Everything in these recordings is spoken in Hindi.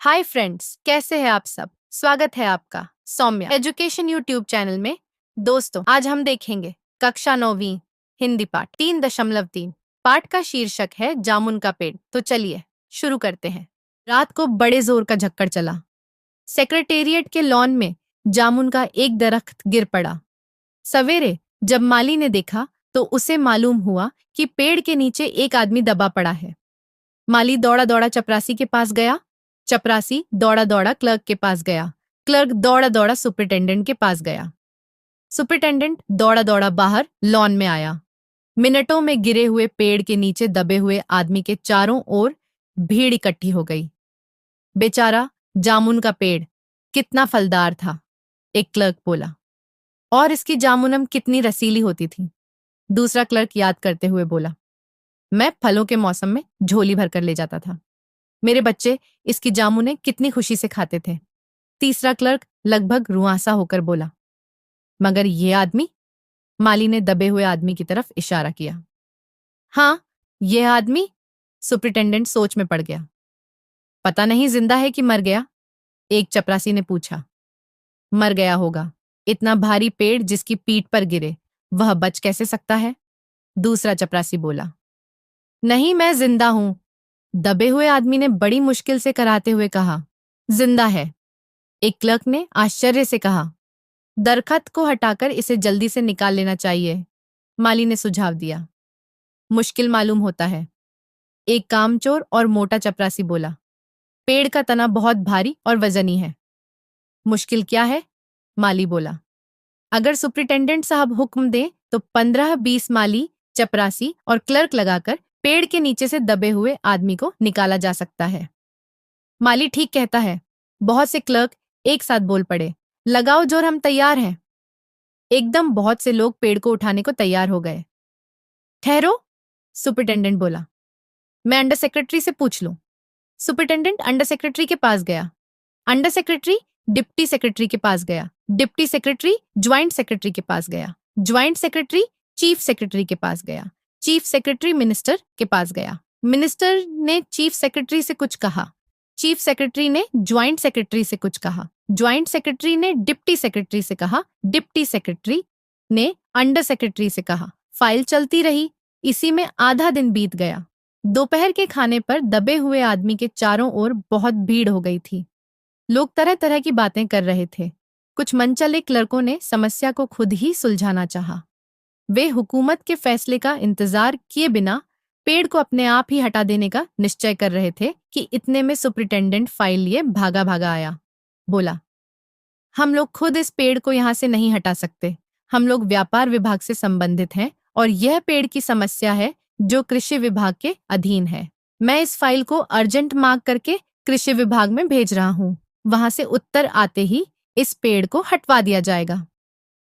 हाय फ्रेंड्स, कैसे हैं आप सब। स्वागत है आपका सौम्या एजुकेशन यूट्यूब चैनल में। दोस्तों, आज हम देखेंगे कक्षा 9वीं हिंदी पाठ 3.3। पाठ का शीर्षक है जामुन का पेड़। तो चलिए शुरू करते हैं। रात को बड़े जोर का झक्कड़ चला। सेक्रेटेरिएट के लॉन में जामुन का एक दरख्त गिर पड़ा। सवेरे जब माली ने देखा तो उसे मालूम हुआ कि पेड़ के नीचे एक आदमी दबा पड़ा है। माली दौड़ा दौड़ा चपरासी के पास गया। चपरासी दौड़ा दौड़ा क्लर्क के पास गया। क्लर्क दौड़ा दौड़ा सुपरिटेंडेंट के पास गया। सुपरिटेंडेंट दौड़ा दौड़ा बाहर लॉन में आया। मिनटों में गिरे हुए पेड़ के नीचे दबे हुए आदमी के चारों ओर भीड़ इकट्ठी हो गई। बेचारा जामुन का पेड़ कितना फलदार था, एक क्लर्क बोला। और इसकी जामुनम कितनी रसीली होती थी, दूसरा क्लर्क याद करते हुए बोला। मैं फलों के मौसम में झोली भरकर ले जाता था। मेरे बच्चे इसकी जामुनें कितनी खुशी से खाते थे, तीसरा क्लर्क लगभग रुआंसा होकर बोला। मगर ये आदमी, माली ने दबे हुए आदमी की तरफ इशारा किया। हाँ, यह आदमी, सुपरिटेंडेंट सोच में पड़ गया। पता नहीं जिंदा है कि मर गया, एक चपरासी ने पूछा। मर गया होगा, इतना भारी पेड़ जिसकी पीठ पर गिरे वह बच कैसे सकता है, दूसरा चपरासी बोला। नहीं, मैं जिंदा हूं, दबे हुए आदमी ने बड़ी मुश्किल से कराते हुए कहा। जिंदा है, एक क्लर्क ने आश्चर्य से कहा। दरखत को हटाकर इसे जल्दी से निकाल लेना चाहिए, माली ने सुझाव दिया। मुश्किल मालूम होता है, एक कामचोर और मोटा चपरासी बोला। पेड़ का तना बहुत भारी और वजनी है। मुश्किल क्या है, माली बोला। अगर सुपरिटेंडेंट साहब हुक्म दें तो 15-20 माली, चपरासी और क्लर्क लगाकर पेड़ के नीचे से दबे हुए आदमी को निकाला जा सकता है। माली ठीक कहता है, बहुत से क्लर्क एक साथ बोल पड़े। लगाओ जोर, हम तैयार हैं। एकदम बहुत से लोग पेड़ को उठाने को तैयार हो गए। ठहरो, सुपरिटेंडेंट बोला। मैं अंडर सेक्रेटरी से पूछ लूं। सुपरिटेंडेंट अंडर सेक्रेटरी के पास गया। अंडर सेक्रेटरी डिप्टी सेक्रेटरी के पास गया। डिप्टी सेक्रेटरी ज्वाइंट सेक्रेटरी के पास गया। ज्वाइंट सेक्रेटरी चीफ सेक्रेटरी के पास गया। चीफ सेक्रेटरी मिनिस्टर के पास गया। मिनिस्टर ने चीफ सेक्रेटरी से कुछ कहा। चीफ सेक्रेटरी ने ज्वाइंट सेक्रेटरी से कुछ कहा। ज्वाइंट सेक्रेटरी ने डिप्टी सेक्रेटरी से कहा। डिप्टी सेक्रेटरी ने अंडर सेक्रेटरी से कहा। फाइल चलती रही। इसी में आधा दिन बीत गया। दोपहर के खाने पर दबे हुए आदमी के चारों ओर बहुत भीड़ हो गई थी। लोग तरह तरह की बातें कर रहे थे। कुछ मनचले क्लर्कों ने समस्या को खुद ही सुलझाना चाहा। वे हुकूमत के फैसले का इंतजार किए बिना पेड़ को अपने आप ही हटा देने का निश्चय कर रहे थे कि इतने में सुपरिटेंडेंट फाइल लिए भागा भागा आया। बोला, हम लोग खुद इस पेड़ को यहाँ से नहीं हटा सकते। हम लोग व्यापार विभाग से संबंधित हैं और यह पेड़ की समस्या है जो कृषि विभाग के अधीन है। मैं इस फाइल को अर्जेंट मार्क करके कृषि विभाग में भेज रहा हूँ। वहां से उत्तर आते ही इस पेड़ को हटवा दिया जाएगा।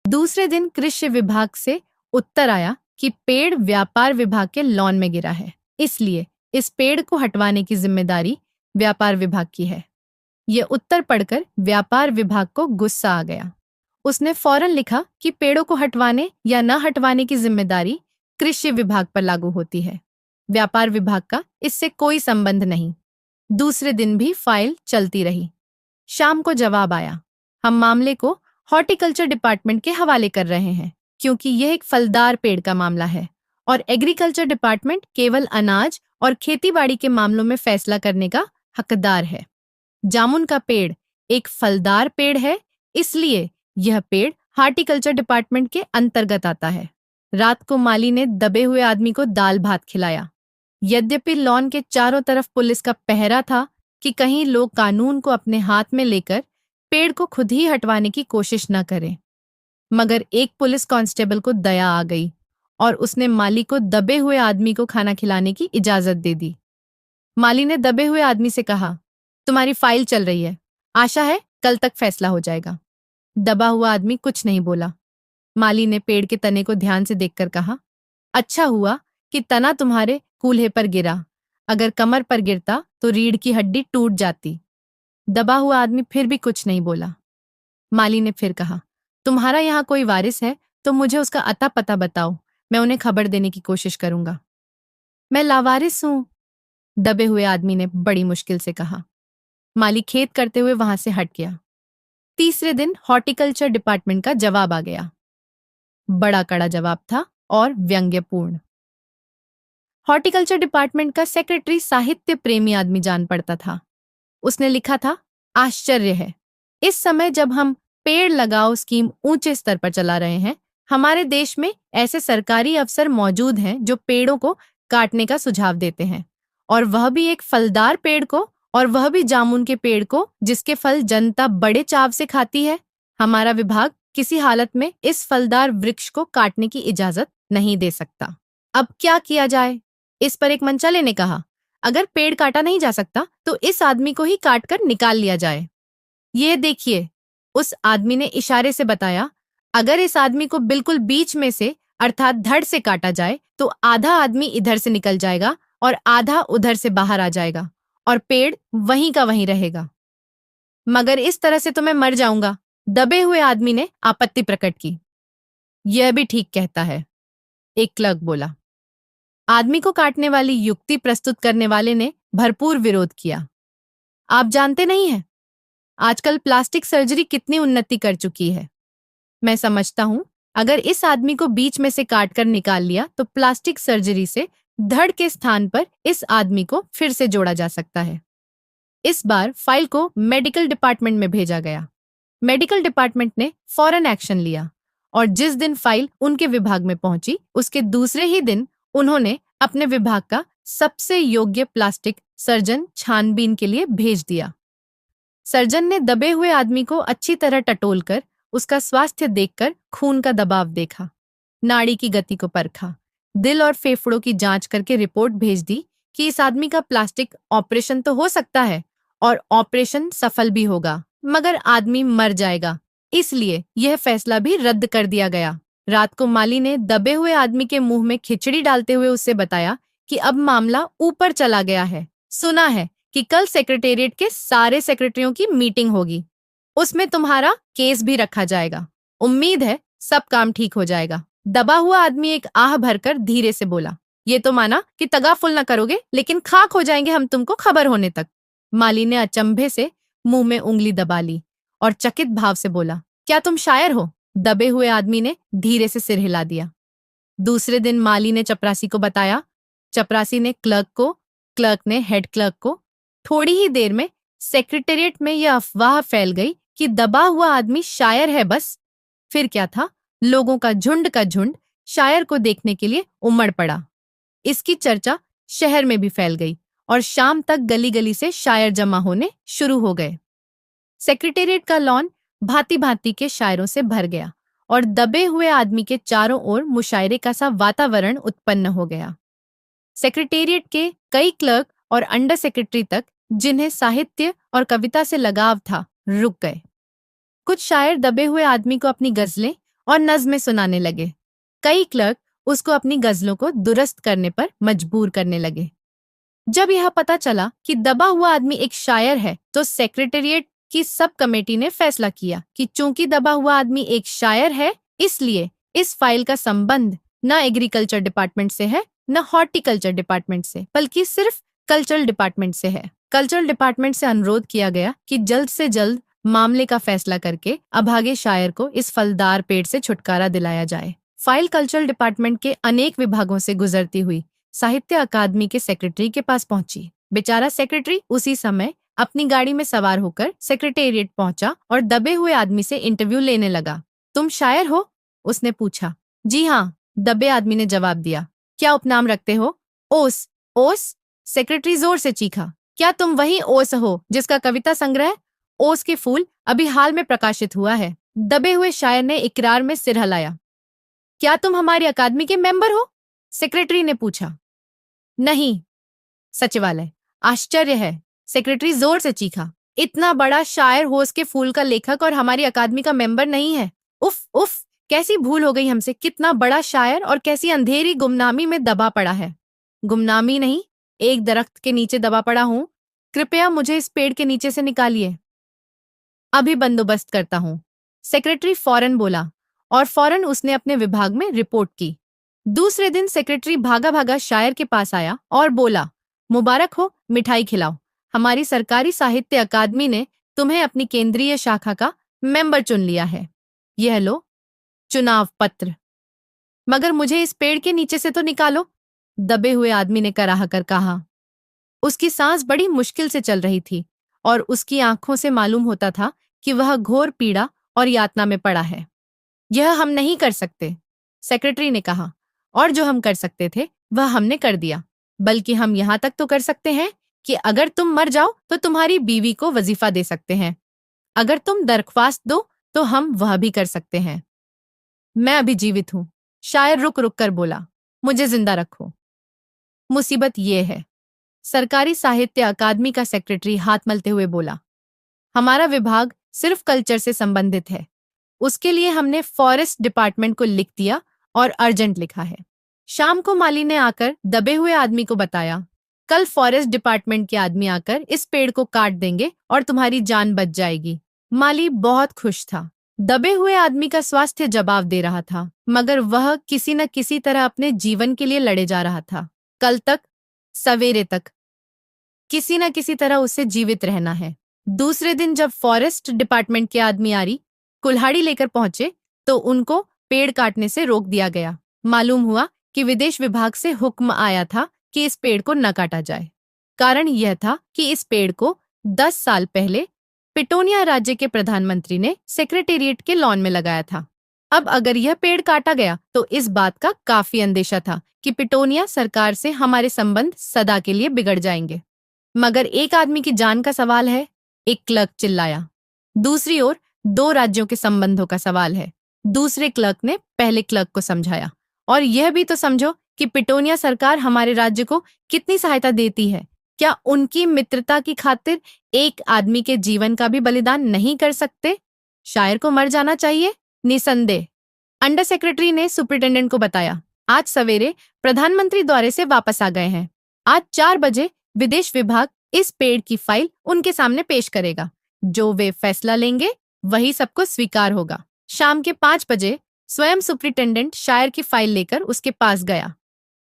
दूसरे दिन कृषि विभाग से उत्तर आया कि पेड़ व्यापार विभाग के लॉन में गिरा है, इसलिए इस पेड़ को हटवाने की जिम्मेदारी व्यापार विभाग की है। यह उत्तर पढ़कर व्यापार विभाग को गुस्सा आ गया। उसने फौरन लिखा कि पेड़ों को हटवाने या न हटवाने की जिम्मेदारी कृषि विभाग पर लागू होती है, व्यापार विभाग का इससे कोई संबंध नहीं। दूसरे दिन भी फाइल चलती रही। शाम को जवाब आया, हम मामले को हॉर्टिकल्चर डिपार्टमेंट के हवाले कर रहे हैं क्योंकि यह एक फलदार पेड़ का मामला है और एग्रीकल्चर डिपार्टमेंट केवल अनाज और खेतीबाड़ी के मामलों में फैसला करने का हकदार है। जामुन का पेड़ एक फलदार पेड़ है, इसलिए यह पेड़ हॉर्टिकल्चर डिपार्टमेंट के अंतर्गत आता है। रात को माली ने दबे हुए आदमी को दाल भात खिलाया। यद्यपि लॉन के चारों तरफ पुलिस का पहरा था कि कहीं लोग कानून को अपने हाथ में लेकर पेड़ को खुद ही हटवाने की कोशिश न करें, मगर एक पुलिस कांस्टेबल को दया आ गई और उसने माली को दबे हुए आदमी को खाना खिलाने की इजाजत दे दी। माली ने दबे हुए आदमी से कहा, तुम्हारी फाइल चल रही है, आशा है कल तक फैसला हो जाएगा। दबा हुआ आदमी कुछ नहीं बोला। माली ने पेड़ के तने को ध्यान से देखकर कहा, अच्छा हुआ कि तना तुम्हारे कूल्हे पर गिरा, अगर कमर पर गिरता तो रीढ़ की हड्डी टूट जाती। दबा हुआ आदमी फिर भी कुछ नहीं बोला। माली ने फिर कहा, तुम्हारा यहाँ कोई वारिस है तो मुझे उसका अता पता बताओ, मैं उन्हें खबर देने की कोशिश करूंगा। मैं लावारिस हूं, दबे हुए आदमी ने बड़ी मुश्किल से कहा। माली खेद करते हुए वहां से हट गया। तीसरे दिन हॉर्टिकल्चर डिपार्टमेंट का जवाब आ गया। बड़ा कड़ा जवाब था और व्यंग्यपूर्ण। हॉर्टिकल्चर डिपार्टमेंट का सेक्रेटरी साहित्य प्रेमी आदमी जान पड़ता था। उसने लिखा था, आश्चर्य है, इस समय जब हम पेड़ लगाओ स्कीम ऊंचे स्तर पर चला रहे हैं, हमारे देश में ऐसे सरकारी अफसर मौजूद हैं जो पेड़ों को काटने का सुझाव देते हैं, और वह भी एक फलदार पेड़ को, और वह भी जामुन के पेड़ को जिसके फल जनता बड़े चाव से खाती है। हमारा विभाग किसी हालत में इस फलदार वृक्ष को काटने की इजाजत नहीं दे सकता। अब क्या किया जाए? इस पर एक मनचाले ने कहा, अगर पेड़ काटा नहीं जा सकता तो इस आदमी को ही काट कर निकाल लिया जाए। ये देखिए, उस आदमी ने इशारे से बताया, अगर इस आदमी को बिल्कुल बीच में से अर्थात धड़ से काटा जाए तो आधा आदमी इधर से निकल जाएगा और आधा उधर से बाहर आ जाएगा और पेड़ वहीं का वहीं रहेगा। मगर इस तरह से तो मैं मर जाऊंगा, दबे हुए आदमी ने आपत्ति प्रकट की। यह भी ठीक कहता है, एक क्लर्क बोला। आदमी को काटने वाली युक्ति प्रस्तुत करने वाले ने भरपूर विरोध किया। आप जानते नहीं हैं, आजकल प्लास्टिक सर्जरी कितनी उन्नति कर चुकी है। मैं समझता हूं, अगर इस आदमी को बीच में से काटकर निकाल लिया तो प्लास्टिक सर्जरी से धड़ के स्थान पर इस आदमी को फिर से जोड़ा जा सकता है। इस बार फाइल को मेडिकल डिपार्टमेंट में भेजा गया। मेडिकल डिपार्टमेंट ने फौरन एक्शन लिया और जिस दिन फाइल उनके विभाग में पहुंची उसके दूसरे ही दिन उन्होंने अपने विभाग का सबसे योग्य प्लास्टिक सर्जन छानबीन के लिए भेज दिया। सर्जन ने दबे हुए आदमी को अच्छी तरह टटोलकर उसका स्वास्थ्य देखकर खून का दबाव देखा, नाड़ी की गति को परखा, दिल और फेफड़ों की जांच करके रिपोर्ट भेज दी कि इस आदमी का प्लास्टिक ऑपरेशन तो हो सकता है और ऑपरेशन सफल भी होगा, मगर आदमी मर जाएगा, इसलिए यह फैसला भी रद्द कर दिया गया। रात को माली ने दबे हुए आदमी के मुंह में खिचड़ी डालते हुए उससे बताया कि अब मामला ऊपर चला गया है। सुना है कि कल सेक्रेटेरिएट के सारे सेक्रेटरियों की मीटिंग होगी, उसमें तुम्हारा केस भी रखा जाएगा। उम्मीद है सब काम ठीक हो जाएगा। दबा हुआ आदमी एक आह भरकर धीरे से बोला, ये तो माना कि तगाफुल न करोगे, लेकिन खाक हो जाएंगे हम तुमको खबर होने तक। माली ने अचंभे से मुंह में उंगली दबा ली और चकित भाव से बोला, क्या तुम शायर हो? दबे हुए आदमी ने धीरे से सिर हिला दिया। दूसरे दिन माली ने चपरासी को बताया, चपरासी ने क्लर्क को, क्लर्क ने हेड क्लर्क को। थोड़ी ही देर में सेक्रेटेरिएट में यह अफवाह फैल गई कि दबा हुआ आदमी शायर है। बस फिर क्या था, लोगों का झुंड शायर को देखने के लिए उमड़ पड़ा। इसकी चर्चा शहर में भी फैल गई और शाम तक गली गली से शायर जमा होने शुरू हो गए। सेक्रेटेरिएट का लॉन भांति भांति के शायरों से भर गया और दबे हुए आदमी के चारों ओर मुशायरे का सा वातावरण उत्पन्न हो गया। सेक्रेटेरिएट के कई क्लर्क और अंडर सेक्रेटरी तक, जिन्हें साहित्य और कविता से लगाव था, रुक गए। कुछ शायर दबे हुए आदमी को अपनी गजलें और नज़्में सुनाने लगे। कई क्लर्क उसको अपनी गजलों को दुरुस्त करने पर मजबूर करने लगे। जब यह पता चला कि दबा हुआ आदमी एक शायर है तो सेक्रेटेरिएट की सब कमेटी ने फैसला किया कि चूंकि दबा हुआ आदमी एक शायर है, इसलिए इस फाइल का संबंध न एग्रीकल्चर डिपार्टमेंट से है न हॉर्टिकल्चर डिपार्टमेंट से, बल्कि सिर्फ कल्चरल डिपार्टमेंट से है। कल्चरल डिपार्टमेंट से अनुरोध किया गया कि जल्द से जल्द मामले का फैसला करके अभागे शायर को इस फलदार पेड़ से छुटकारा दिलाया जाए। फाइल कल्चरल डिपार्टमेंट के अनेक विभागों से गुजरती हुई साहित्य अकादमी के सेक्रेटरी के पास पहुंची। बेचारा सेक्रेटरी उसी समय अपनी गाड़ी में सवार होकर सेक्रेटेरिएट पहुंचा और दबे हुए आदमी से इंटरव्यू लेने लगा। तुम शायर हो? उसने पूछा। जी हाँ, दबे आदमी ने जवाब दिया। क्या उपनाम रखते हो? ओस। ओस? सेक्रेटरी जोर से चीखा। क्या तुम वही ओस हो जिसका कविता संग्रह ओस के फूल अभी हाल में प्रकाशित हुआ है? दबे हुए शायर ने इकरार में सिर हिलाया। क्या तुम हमारी अकादमी के मेंबर हो? सेक्रेटरी ने पूछा। नहीं, सचिवालय। आश्चर्य है, सेक्रेटरी जोर से चीखा। इतना बड़ा शायर होस के फूल का लेखक और हमारी अकादमी का मेंबर नहीं है। उफ उफ, कैसी भूल हो गई हमसे। कितना बड़ा शायर और कैसी अंधेरी गुमनामी में दबा पड़ा है। गुमनामी नहीं, एक दरख्त के नीचे दबा पड़ा हूं। कृपया मुझे इस पेड़ के नीचे से निकालिए। अभी बंदोबस्त करता हूं, सेक्रेटरी फौरन बोला और फौरन उसने अपने विभाग में रिपोर्ट की। दूसरे दिन सेक्रेटरी भागा भागा शायर के पास आया और बोला, मुबारक हो, मिठाई खिलाओ। हमारी सरकारी साहित्य अकादमी ने तुम्हें अपनी केंद्रीय शाखा का मेंबर चुन लिया है। यह लो चुनाव पत्र। मगर मुझे इस पेड़ के नीचे से तो निकालो, दबे हुए आदमी ने कराह कर कहा। उसकी सांस बड़ी मुश्किल से चल रही थी और उसकी आंखों से मालूम होता था कि वह घोर पीड़ा और यातना में पड़ा है। यह हम नहीं कर सकते, सेक्रेटरी ने कहा, और जो हम कर सकते थे वह हमने कर दिया। बल्कि हम यहां तक तो कर सकते हैं कि अगर तुम मर जाओ तो तुम्हारी बीवी को वजीफा दे सकते हैं। अगर तुम दरख्वास्त दो तो हम वह भी कर सकते हैं। मैं अभी जीवित हूं, शायर रुक रुक कर बोला, मुझे जिंदा रखो। मुसीबत यह है, सरकारी साहित्य अकादमी का सेक्रेटरी हाथ मलते हुए बोला, हमारा विभाग सिर्फ कल्चर से संबंधित है। उसके लिए हमने फॉरेस्ट डिपार्टमेंट को लिख दिया और अर्जेंट लिखा है। शाम को माली ने आकर दबे हुए आदमी को बताया, कल फॉरेस्ट डिपार्टमेंट के आदमी आकर इस पेड़ को काट देंगे और तुम्हारी जान बच जाएगी। माली बहुत खुश था। दबे हुए आदमी का स्वास्थ्य जवाब दे रहा था, मगर वह किसी न किसी तरह अपने जीवन के लिए लड़े जा रहा था। कल तक, सवेरे तक, किसी न किसी तरह उसे जीवित रहना है। दूसरे दिन जब फॉरेस्ट डिपार्टमेंट के आदमी आरी कुल्हाड़ी लेकर पहुंचे तो उनको पेड़ काटने से रोक दिया गया। मालूम हुआ कि विदेश विभाग से हुक्म आया था कि इस पेड़ को न काटा जाए। कारण यह था कि इस पेड़ को 10 साल पहले पिटोनिया राज्य के प्रधानमंत्री ने सेक्रेटेरिएट के लॉन में लगाया था। अब अगर यह पेड़ काटा गया तो इस बात का काफी अंदेशा था कि पिटोनिया सरकार से हमारे संबंध सदा के लिए बिगड़ जाएंगे। मगर एक आदमी की जान का सवाल है, एक क्लर्क चिल्लाया। दूसरी ओर 2 राज्यों के संबंधों का सवाल है। दूसरे क्लर्क ने पहले क्लर्क को समझाया, और यह भी तो समझो कि पिटोनिया सरकार हमारे राज्य को कितनी सहायता देती है। क्या उनकी मित्रता की खातिर एक आदमी के जीवन का भी बलिदान नहीं कर सकते? शायर को मर जाना चाहिए, निसंदेह। अंडर सेक्रेटरी ने सुपरिटेंडेंट को बताया, आज सवेरे प्रधानमंत्री दौरे से वापस आ गए हैं। आज 4 बजे विदेश विभाग इस पेड़ की फाइल उनके सामने पेश करेगा। जो वे फैसला लेंगे वही सबको स्वीकार होगा। शाम के 5 बजे स्वयं सुपरिटेंडेंट शायर की फाइल लेकर उसके पास गया।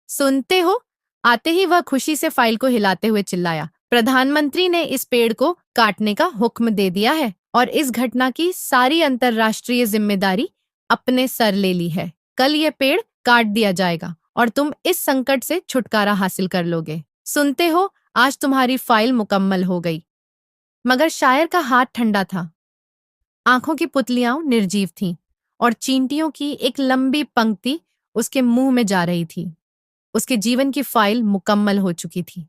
सुनते हो? आते ही वह खुशी से फाइल को हिलाते हुए चिल्लाया, प्रधानमंत्री ने इस पेड़ को काटने का हुक्म दे दिया है और इस घटना की सारी अंतर्राष्ट्रीय जिम्मेदारी अपने सर ले ली है। कल यह पेड़ काट दिया जाएगा और तुम इस संकट से छुटकारा हासिल कर लोगे। सुनते हो? आज तुम्हारी फाइल मुकम्मल हो गई। मगर शायर का हाथ ठंडा था। आंखों की पुतलियां निर्जीव थीं और चींटियों की एक लंबी पंक्ति उसके मुंह में जा रही थी। उसके जीवन की फाइल मुकम्मल हो चुकी थी।